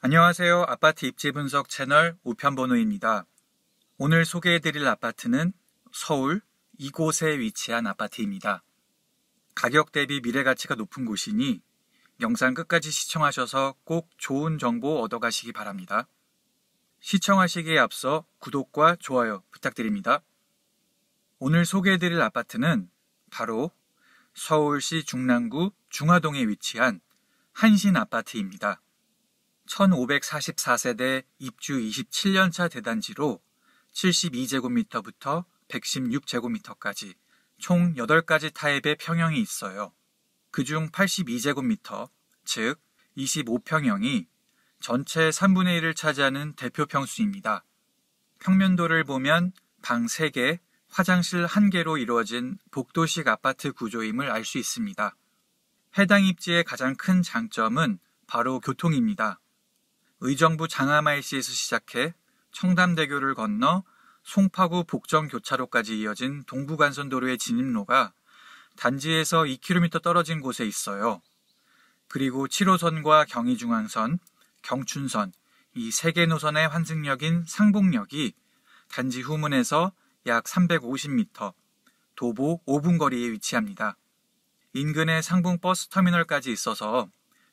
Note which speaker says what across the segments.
Speaker 1: 안녕하세요. 아파트 입지 분석 채널 우편번호입니다. 오늘 소개해드릴 아파트는 서울 이곳에 위치한 아파트입니다. 가격 대비 미래가치가 높은 곳이니 영상 끝까지 시청하셔서 꼭 좋은 정보 얻어가시기 바랍니다. 시청하시기에 앞서 구독과 좋아요 부탁드립니다. 오늘 소개해드릴 아파트는 바로 서울시 중랑구 중화동에 위치한 한신 아파트입니다. 1544세대 입주 27년차 대단지로 72제곱미터부터 116제곱미터까지 총 8가지 타입의 평형이 있어요. 그중 82제곱미터, 즉 25평형이 전체 3분의 1을 차지하는 대표 평수입니다. 평면도를 보면 방 3개, 화장실 1개로 이루어진 복도식 아파트 구조임을 알 수 있습니다. 해당 입지의 가장 큰 장점은 바로 교통입니다. 의정부 장하마일시에서 시작해 청담대교를 건너 송파구 복정교차로까지 이어진 동부간선도로의 진입로가 단지에서 2km 떨어진 곳에 있어요. 그리고 7호선과 경의중앙선, 경춘선, 이 3개 노선의 환승역인 상봉역이 단지 후문에서 약 350m, 도보 5분 거리에 위치합니다. 인근에 상봉버스터미널까지 있어서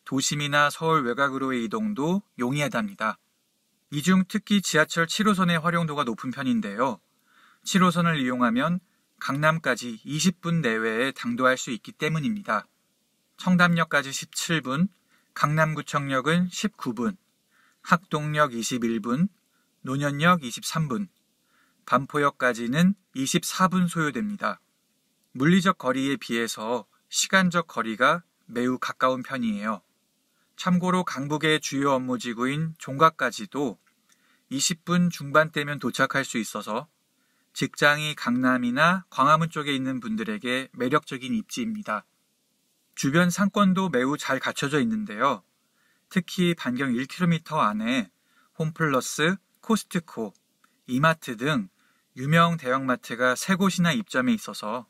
Speaker 1: 도심이나 서울 외곽으로의 이동도 용이하답니다. 이 중 특히 지하철 7호선의 활용도가 높은 편인데요. 7호선을 이용하면 강남까지 20분 내외에 당도할 수 있기 때문입니다. 청담역까지 17분, 강남구청역은 19분, 학동역 21분, 논현역 23분, 반포역까지는 24분 소요됩니다. 물리적 거리에 비해서 시간적 거리가 매우 가까운 편이에요. 참고로 강북의 주요 업무지구인 종각까지도 20분 중반대면 도착할 수 있어서 직장이 강남이나 광화문 쪽에 있는 분들에게 매력적인 입지입니다. 주변 상권도 매우 잘 갖춰져 있는데요. 특히 반경 1km 안에 홈플러스, 코스트코, 이마트 등 유명 대형마트가 3곳이나 입점해 있어서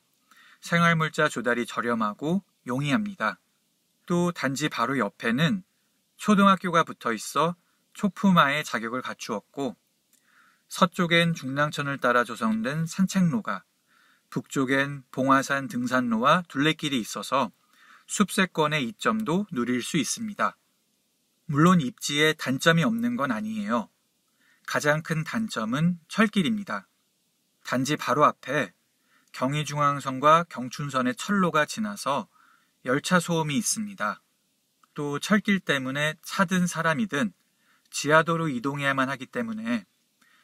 Speaker 1: 생활물자 조달이 저렴하고 용이합니다. 또 단지 바로 옆에는 초등학교가 붙어 있어 초품화의 자격을 갖추었고, 서쪽엔 중랑천을 따라 조성된 산책로가, 북쪽엔 봉화산 등산로와 둘레길이 있어서 숲세권의 이점도 누릴 수 있습니다. 물론 입지에 단점이 없는 건 아니에요. 가장 큰 단점은 철길입니다. 단지 바로 앞에 경의중앙선과 경춘선의 철로가 지나서 열차 소음이 있습니다. 또 철길 때문에 차든 사람이든 지하도로 이동해야만 하기 때문에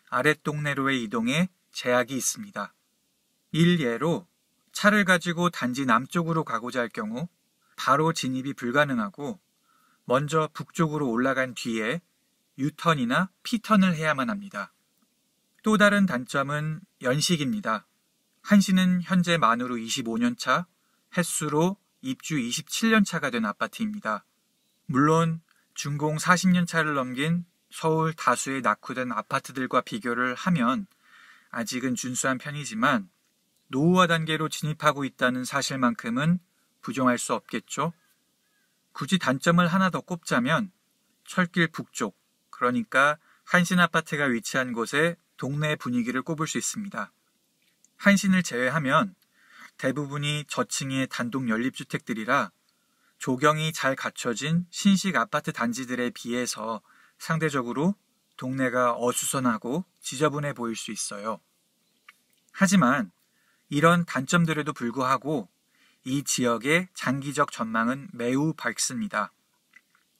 Speaker 1: 아랫동네로의 이동에 제약이 있습니다. 일예로 차를 가지고 단지 남쪽으로 가고자 할 경우 바로 진입이 불가능하고 먼저 북쪽으로 올라간 뒤에 U턴이나 P턴을 해야만 합니다. 또 다른 단점은 연식입니다. 한신은 현재 만으로 25년차, 햇수로 입주 27년차가 된 아파트입니다. 물론 준공 40년차를 넘긴 서울 다수의 낙후된 아파트들과 비교를 하면 아직은 준수한 편이지만 노후화 단계로 진입하고 있다는 사실만큼은 부정할 수 없겠죠. 굳이 단점을 하나 더 꼽자면 철길 북쪽, 그러니까 한신 아파트가 위치한 곳의 동네 분위기를 꼽을 수 있습니다. 한신을 제외하면 대부분이 저층의 단독 연립주택들이라 조경이 잘 갖춰진 신식 아파트 단지들에 비해서 상대적으로 동네가 어수선하고 지저분해 보일 수 있어요. 하지만 이런 단점들에도 불구하고 이 지역의 장기적 전망은 매우 밝습니다.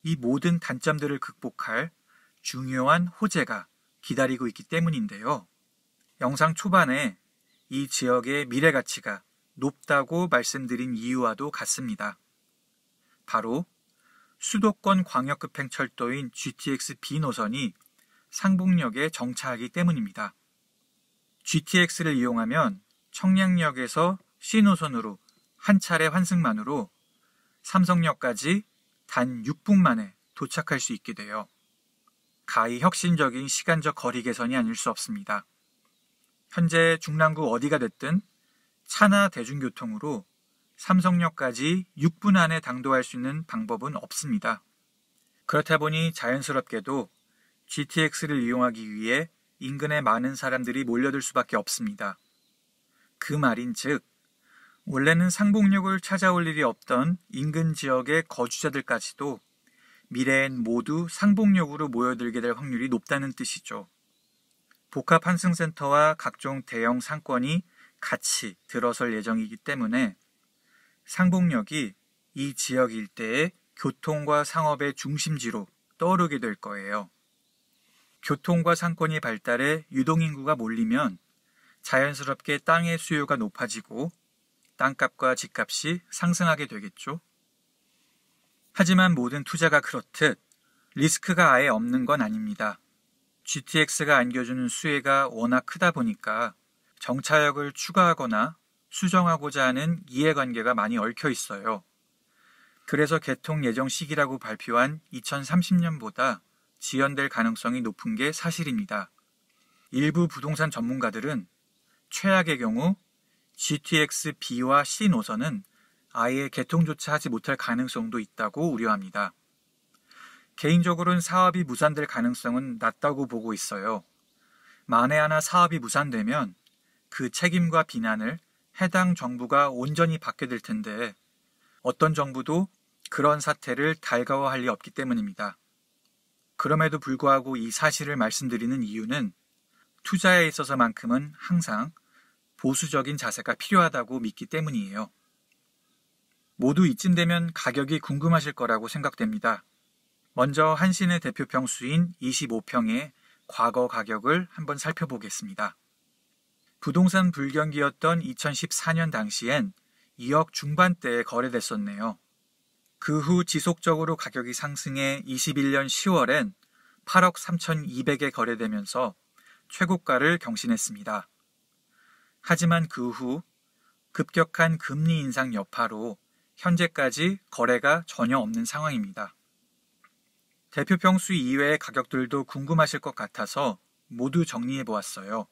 Speaker 1: 이 모든 단점들을 극복할 중요한 호재가 기다리고 있기 때문인데요. 영상 초반에 이 지역의 미래 가치가 높다고 말씀드린 이유와도 같습니다. 바로 수도권 광역급행철도인 GTX B 노선이 상봉역에 정차하기 때문입니다. GTX를 이용하면 청량역에서 C 노선으로 한 차례 환승만으로 삼성역까지 단 6분 만에 도착할 수 있게 돼요. 가히 혁신적인 시간적 거리 개선이 아닐 수 없습니다. 현재 중랑구 어디가 됐든 차나 대중교통으로 삼성역까지 6분 안에 당도할 수 있는 방법은 없습니다. 그렇다 보니 자연스럽게도 GTX를 이용하기 위해 인근에 많은 사람들이 몰려들 수밖에 없습니다. 그 말인즉 원래는 상봉역을 찾아올 일이 없던 인근 지역의 거주자들까지도 미래엔 모두 상봉역으로 모여들게 될 확률이 높다는 뜻이죠. 복합 환승센터와 각종 대형 상권이 같이 들어설 예정이기 때문에 상봉역이 이 지역 일대의 교통과 상업의 중심지로 떠오르게 될 거예요. 교통과 상권이 발달해 유동인구가 몰리면 자연스럽게 땅의 수요가 높아지고 땅값과 집값이 상승하게 되겠죠. 하지만 모든 투자가 그렇듯 리스크가 아예 없는 건 아닙니다. GTX가 안겨주는 수혜가 워낙 크다 보니까 정차역을 추가하거나 수정하고자 하는 이해관계가 많이 얽혀 있어요. 그래서 개통 예정 시기라고 발표한 2030년보다 지연될 가능성이 높은 게 사실입니다. 일부 부동산 전문가들은 최악의 경우 GTX B와 C 노선은 아예 개통조차 하지 못할 가능성도 있다고 우려합니다. 개인적으로는 사업이 무산될 가능성은 낮다고 보고 있어요. 만에 하나 사업이 무산되면 그 책임과 비난을 해당 정부가 온전히 받게 될 텐데 어떤 정부도 그런 사태를 달가워할 리 없기 때문입니다. 그럼에도 불구하고 이 사실을 말씀드리는 이유는 투자에 있어서만큼은 항상 보수적인 자세가 필요하다고 믿기 때문이에요. 모두 이쯤 되면 가격이 궁금하실 거라고 생각됩니다. 먼저 한신의 대표 평수인 25평의 과거 가격을 한번 살펴보겠습니다. 부동산 불경기였던 2014년 당시엔 2억 중반대에 거래됐었네요. 그 후 지속적으로 가격이 상승해 21년 10월엔 8억 3,200에 거래되면서 최고가를 경신했습니다. 하지만 그 후 급격한 금리 인상 여파로 현재까지 거래가 전혀 없는 상황입니다. 대표 평수 이외의 가격들도 궁금하실 것 같아서 모두 정리해 보았어요.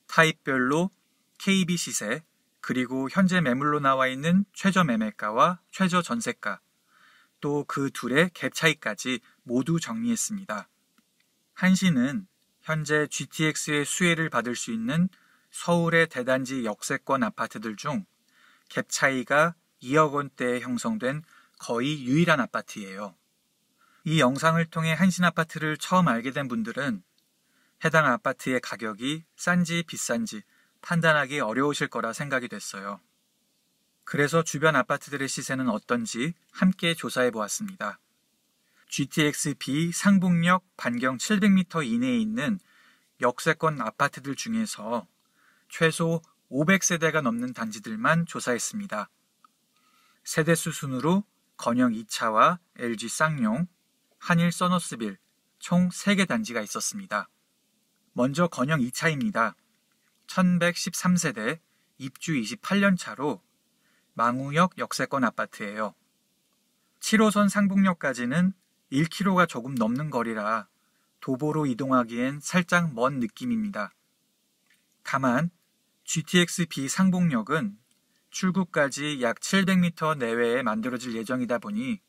Speaker 1: 타입별로 KB 시세, 그리고 현재 매물로 나와 있는 최저 매매가와 최저 전세가, 또 그 둘의 갭 차이까지 모두 정리했습니다. 한신은 현재 GTX의 수혜를 받을 수 있는 서울의 대단지 역세권 아파트들 중 갭 차이가 2억 원대에 형성된 거의 유일한 아파트예요. 이 영상을 통해 한신 아파트를 처음 알게 된 분들은 해당 아파트의 가격이 싼지 비싼지 판단하기 어려우실 거라 생각이 됐어요. 그래서 주변 아파트들의 시세는 어떤지 함께 조사해 보았습니다. GTX B 상봉역 반경 700m 이내에 있는 역세권 아파트들 중에서 최소 500세대가 넘는 단지들만 조사했습니다. 세대수 순으로 건영 2차와 LG 쌍용, 한일 서너스빌 총 3개 단지가 있었습니다. 먼저 건영 2차입니다. 1113세대, 입주 28년 차로 망우역 역세권 아파트예요. 7호선 상봉역까지는 1km가 조금 넘는 거리라 도보로 이동하기엔 살짝 먼 느낌입니다. 다만 GTX B 상봉역은 출구까지 약 700m 내외에 만들어질 예정이다 보니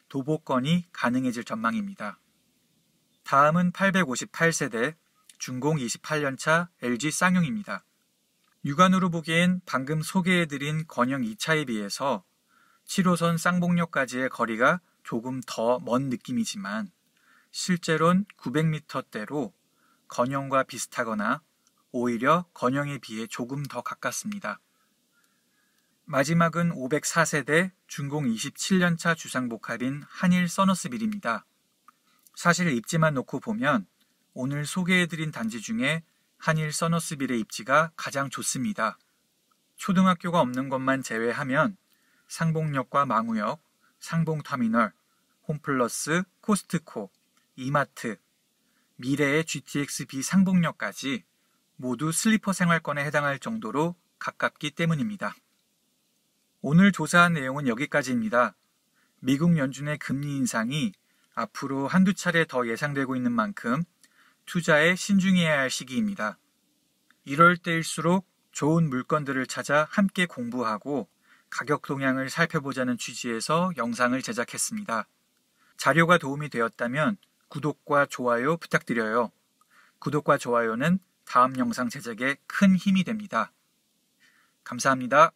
Speaker 1: 도보권이 가능해질 전망입니다. 다음은 858세대 준공 28년차 LG 쌍용입니다. 육안으로 보기엔 방금 소개해드린 건영 2차에 비해서 7호선 쌍봉역까지의 거리가 조금 더 먼 느낌이지만 실제로는 900m대로 건영과 비슷하거나 오히려 건영에 비해 조금 더 가깝습니다. 마지막은 504세대 준공 27년차 주상복합인 한일 서너스빌입니다. 사실 입지만 놓고 보면 오늘 소개해드린 단지 중에 한일 서너스빌의 입지가 가장 좋습니다. 초등학교가 없는 것만 제외하면 상봉역과 망우역, 상봉터미널, 홈플러스, 코스트코, 이마트, 미래의 GTX B 상봉역까지 모두 슬리퍼 생활권에 해당할 정도로 가깝기 때문입니다. 오늘 조사한 내용은 여기까지입니다. 미국 연준의 금리 인상이 앞으로 한두 차례 더 예상되고 있는 만큼 투자에 신중해야 할 시기입니다. 이럴 때일수록 좋은 물건들을 찾아 함께 공부하고 가격 동향을 살펴보자는 취지에서 영상을 제작했습니다. 자료가 도움이 되었다면 구독과 좋아요 부탁드려요. 구독과 좋아요는 다음 영상 제작에 큰 힘이 됩니다. 감사합니다.